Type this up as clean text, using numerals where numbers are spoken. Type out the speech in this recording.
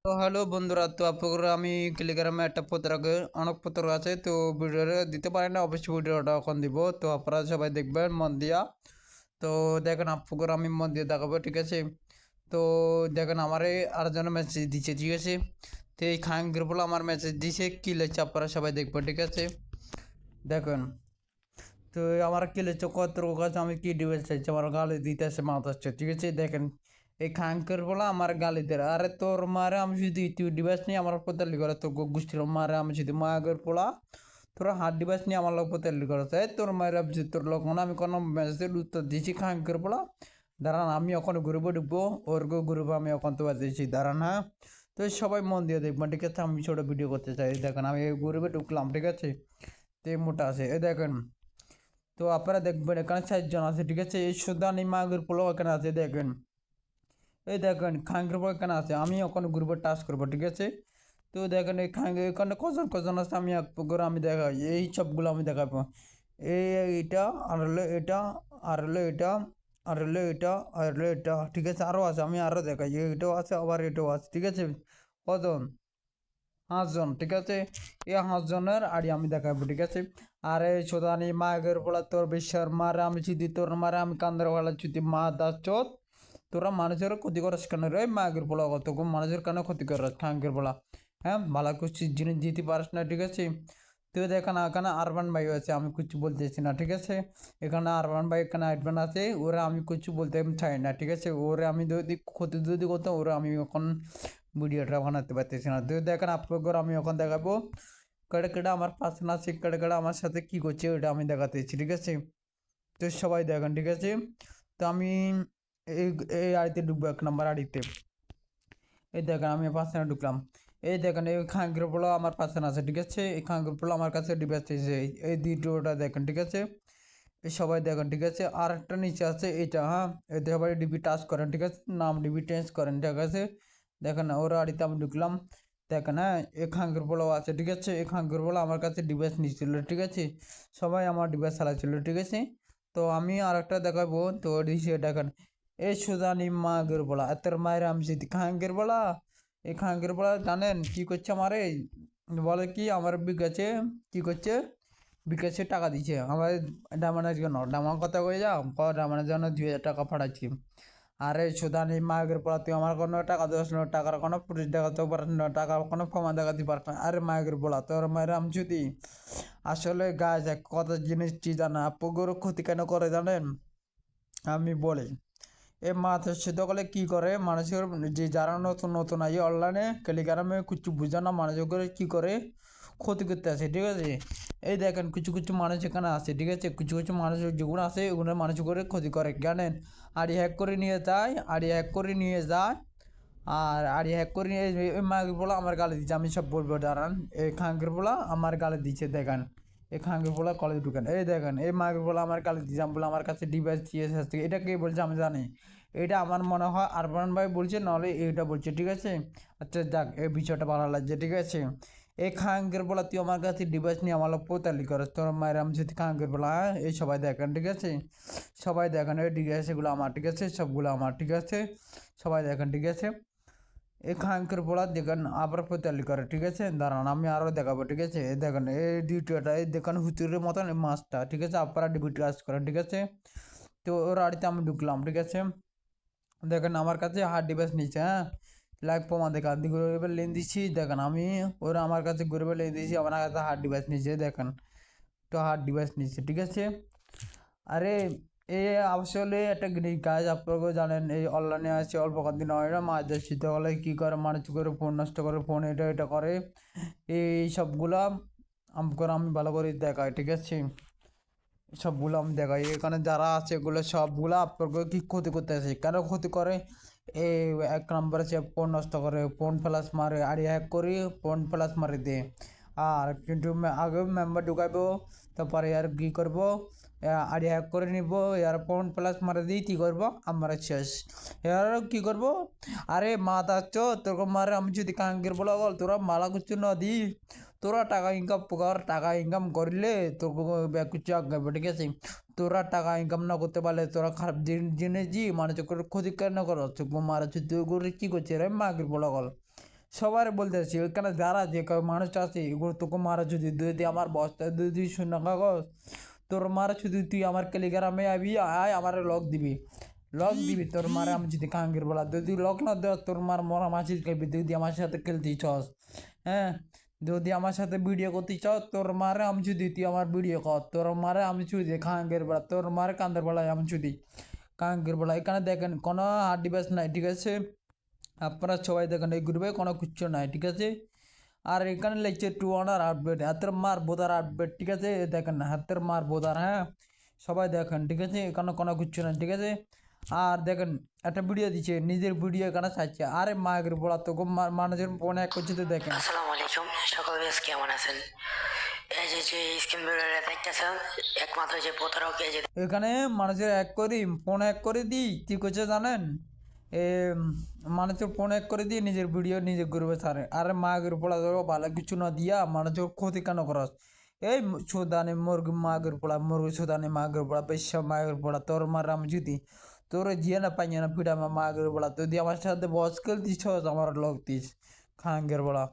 তো হ্যালো বন্ধুরা, তো আপনারা আমি টেলিগ্রামে একটা অনেক পত্র আছে, তো ভিডিওটা দিতে পারি না, অবশ্যই ভিডিওটা এখন দিব। তো আপনারা সবাই দেখবেন মন দিয়া। তো দেখেন আপনাদের আমি মন দিয়ে দেখাবো, ঠিক আছে। তো দেখেন আমার আরেকজন মেসেজ দিচ্ছে, ঠিক আছে। তো এই খাঙ্গের বলে আমার মেসেজ দিছে, কি লেগেছে আপনারা সবাই দেখবেন, ঠিক আছে। দেখেন, তো আমার কি লেগেছে, কত কাছে আমি কি ডিভাইস চাইছি, আমার গালি দিতে আসে মাথাচ্ছে, ঠিক আছে। দেখেন এই খাঙ্কের বলে আমার গালি দেয়, আরে তোর মারে আমি যদি তুই ডিভাইস নিয়ে আমার উপর তেলি করে, তোর গোষ্ঠীর মারে আমি যদি মায়ের পোলা তোরা হাত ডিভাইস নিয়ে আমার লোক তেলি করে, তাই তোর মায়ের যদি তোর লোক মানে আমি কোনো মেসেজের উত্তর দিয়েছি খাঙ্কের পোলা। দাঁড়ান আমি এখন গ্রুপে ঢুকবো, ওর গ্রুপে আমি এখন তো দিয়েছি, দাঁড়ান। হ্যাঁ, তো সবাই মন দিয়ে দেখবেন, ঠিক আছে। আমি ছোটো ভিডিও করতে চাই, দেখেন আমি এই গ্রুপে ঢুকলাম, ঠিক আছে। তো এই মোটা আছে, এই দেখেন। তো আপনারা দেখবেন এখানে 4 জন আছে, ঠিক আছে। এই সুদানি মাগুর পোলাও এখানে আছে, দেখেন। এই দেখেন খাঙ্গের পোলাও এখানে আছে, আমি ওখানে গ্রুপে টাচ করবো, ঠিক আছে। তো দেখেন এই খাঙ্গে এখানে কজন কজন আছে, আমি এক করে আমি দেখাই, এই সবগুলো আমি দেখাবো। এই এইটা আর হলো এটা, আর হলো এটা, আর হলো এটা, আর হলো এটা, ঠিক আছে। আরও আছে, আমি আরও দেখাই, এইটাও আছে আবার এটাও আছে, ঠিক আছে। কজন? 5 জন, ঠিক আছে। এই 5 জনের আড়ি আমি দেখাবো, ঠিক আছে। আরে সোদানি মায়ের বলা তোর বিশ্বের মারে আমি যদি তোর মারে আমি কান্দের বলা যদি মা দাস চোদ, তোরা মানুষের ক্ষতি করাস কেন রে মায়ের বলা, কত মানুষের কেন ক্ষতি করাস খাঙ্কের বলা। হ্যাঁ, ভালো কিছু জিনিস দিতে পারিস না, ঠিক আছে। তুই দেখেন এখানে আরবান ভাই আছে, আমি কিছু বলতেছি না, ঠিক আছে। এখানে আরবান ভাই এখানে আরবান আছে, ওরা আমি কিছু বলতে চাই না, ঠিক আছে। ওরে আমি যদি ক্ষতি যদি করতাম, ওরা আমি এখন ভিডিওটা বানাতে পারতেছি না। তো দেখেন আপনাদের আমি এখন দেখাবো কেডে কেডে আমার পাশে না আছে, কেডে কেডে আমার সাথে কি করছে ওটা আমি দেখাতেছি, ঠিক আছে। তো সবাই দেখেন, ঠিক আছে। তো আমি এই এই আড়িতে ঢুকবো, 1 নম্বর আড়িতে। এই দেখেন আমি পাশে ঢুকলাম। এই দেখেন এই খাঙ্গের পোলা আমার পাশে আছে, ঠিক আছে। এই খাঙ্গের পোলা আমার কাছে ডিভাইস চাইছে, এই দ্বিতীয়টা দেখেন, ঠিক আছে। এই সবাই দেখেন, ঠিক আছে। আর একটা নিচে আছে এইটা, হ্যাঁ। এতে সবাই ডিবি টাচ করেন, ঠিক আছে, নাম ডিবি চেঞ্জ করেন, ঠিক আছে। দেখেন ওরা আড়িতে আমি ঢুকলাম। দেখেন, হ্যাঁ, এ খাঙ্গের পোলাও আছে, ঠিক আছে। এই খাঙ্গের পোলা আমার কাছে ডিভাইস নিচ্ছিল, ঠিক আছে। সবাই আমার ডিভাইস চালাচ্ছিল, ঠিক আছে। তো আমি আর একটা দেখাবো, তো দিছে দেখেন। এই সুদানি মাগের বলা এতের মায়ের আমি যদি খাঙ্গের বলা, এই খাঙ্গের বলা জানেন কি করছে আমারে, বলে কি আমার বিকাশে কি করছে, বিকাশে টাকা দিচ্ছে আমার ডামানোর জন্য, ডামার কথা কয়ে যাও ডামানোর জন্য 2,000 টাকা পাঠাচ্ছি। আরে সুদানি মায়ের পড়া তুই আমার কোনো টাকা দিস না, টাকার কোনো পুলিশ দেখাতে পারিস না, টাকার কোনো প্রমাণ দেখাতে পারিস না। আরে মায়ের বলা তোর মায়ের আমি যদি আসলে গাছ কত জিনিস কি জানা পুকুরও ক্ষতি কেন করে জানেন, আমি বলি। এ মাছ সেদ্ধ করলে কী করে মানুষের, যে যারা নতুন নতুন আই অনলাইনে টেলিগ্রামে কিছু বুঝে না, মানুষের করে কী করে ক্ষতি করতে আসে, ঠিক আছে। এই দেখেন কিছু কিছু মানুষ এখানে আছে, ঠিক আছে। কিছু কিছু মানুষ যেগুলো আছে ওগুলো মানুষ করে ক্ষতি করে জানেন। আড়ি হ্যাক করে নিয়ে যায়, আড়ি হ্যাক করে নিয়ে যায়। আর আড়ি হ্যাক করে নিয়ে এই মাগের পোলা আমার গালে দিচ্ছে, আমি সব বলবো দাঁড়ান। এই খাঙ্গের পোলা আমার গালে দিচ্ছে, দেখেন। এই খাঙ্গের পোলা কলেজ ঢুকেন, এই দেখেন এই মাগের পোলা আমার গালে দিচ্ছে, আমি বলে আমার কাছে ডিভাইস দিয়েছে থেকে, এটা কে বলছে আমি জানি। এটা আমার মনে হয় আরমান ভাই বলছে, নাহলে এইটা বলছে, ঠিক আছে। আচ্ছা যাক, এই বিষয়টা ভালো লাগছে, ঠিক আছে। এই খাঙ্গের বলা তুই আমার কাছে ডিভাইস নিয়ে আমার পোতালি করে তোর মায়ের আমি যদি খাঙ্গের বলা, হ্যাঁ। এই সবাই দেখেন, ঠিক আছে। সবাই দেখেন এই ডিভাইস এগুলো আমার, ঠিক আছে, সবগুলো আমার, ঠিক আছে। সবাই দেখেন, ঠিক আছে। এই খাঙ্কের পোড়া দেখেন আবার পোতালি করে, ঠিক আছে। দাঁড়ান আমি আরও দেখাবো, ঠিক আছে। এই দেখেন এই দ্বিতীয়টা, এই দেখেন হুতুরের মতন এই মাছটা, ঠিক আছে। আপনারা ডিবি টাচ করেন, ঠিক আছে। তো ওর আড়িতে আমি ঢুকলাম, ঠিক আছে। দেখেন আমার কাছে হার্ড ডিভাইস নিচ্ছে, হ্যাঁ। লাইভ প্রমাণ দেখা গরিবের লেন দিচ্ছি, দেখেন আমি ওরা আমার কাছে গরিবের লেন দিচ্ছি, আমার কাছে হার্ড ডিভাইস নিচ্ছে, দেখেন। তো হার্ড ডিভাইস নিচ্ছে, ঠিক আছে। আরে এ আসলে একটা কাজ আপনারাও জানেন, এই অনলাইনে আছে অল্প কদিন হয় না, মাছ যায় শীতকালে কী করে মানুষ করে ফোন নষ্ট করে, ফোন এটা এটা করে, এই সবগুলা আমি ভালো করে দেখাই, ঠিক আছে। সবগুলো আমি দেখাই এখানে যারা আছে, এগুলো সবগুলো আপনাকে কি ক্ষতি করতে আছে, কেন ক্ষতি করে। এই 1 নম্বর আছে ফোন নষ্ট করে, ফোন প্লাস মারে, আড়ি হ্যাক করি ফোন প্লাস মারি দিয়ে। আর কিন্তু আগে মেম্বার ঢুকাইবো, তারপরে আর কী করবো, আড়ি হ্যাক করে নিব, এর ফোন প্লাস মারে দিয়ে কী করবো আমরা শেষ। এর কী করবো, আরে মাথা তোর মারে আমি যদি কাঙ্গের বলা বল তোরা মালা কিছু না দিই, তোরা টাকা ইনকাম কর, টাকা ইনকাম করলে তোর কিছু আগাবে, ঠিক আছে। তোরা টাকা ইনকাম না করতে পারলে তোরা খারাপ জিনিস দি মানুষের করে ক্ষতি কেন করো, মারা তুই করে কী করছে রে মাগের বলা গল। সবার বলতেছি ওইখানে যারা যে মানুষ আছে এগুলো তোকে মারা যদি আমার বস্তা যদি শূন্য কাগজ তোর মারা যদি তুই আমার টেলিগ্রামে আবি আয় আমার লক দিবি তোর মারে আমি যদি কাঙ্গের বলা যদি লক না দেওয়া তোর মার মরা মাছির খেলবি যদি আমার সাথে খেলতে চাস হ্যাঁ যদি আমার সাথে ভিডিও করতে চাও তোর মারে আমি যদি তুই আমার ভিডিও কর তোর মারে আমি চুদি কাঙ্গের বেলা তোর মারে কান্দের বেলায় আমি চুদি কাঙ্গের বেলা এখানে দেখেন কোনো হার্ড ডিভাইস নাই ঠিক আছে আপনারা সবাই দেখেন এই গ্রুপে কোনো কিচ্ছু নাই ঠিক আছে আর এখানে লিখছে 200 আপডেট হাতের মার বোধার আপডেট ঠিক আছে দেখেন হাতের মার বোধার হ্যাঁ সবাই দেখেন ঠিক আছে এখানে কোনো কিচ্ছু নাই ঠিক আছে আর দেখেন একটা ভিডিও দিচ্ছে নিজের ভিডিও এখানে চাইছে আরে মায়ের বলা তো মানুষের ফোন এক করছে তো দেখেন আসসালামু আলাইকুম সকল বেশ কেমন আছেন এই যে স্ক্রিন ভিডিওটা দেখতেছেন একমাত্র যে প্রতারক এই যে এখানে মানুষের ফোন এক করে দিই কি করছে জানেন এ মানুষের ফোন এক করে দিয়ে নিজের ভিডিও নিজে করবে ছাড়ে আরে মাগের পোড়া ধরো ভালো কিছু না দিয়া মানুষের ক্ষতি কেন করাস এই সুদানে মুরগি মাগের পোড়া মুরগি সুদানে মাগের পোড়া বেশ্যা মাগের পোড়া তোর মার আমি যদি তোর জিয়ে না পাই না পিঠা মাগের পোড়া যদি আমার সাথে বস খেলতিস আমার লোক দিস খাঙ্গের পোড়া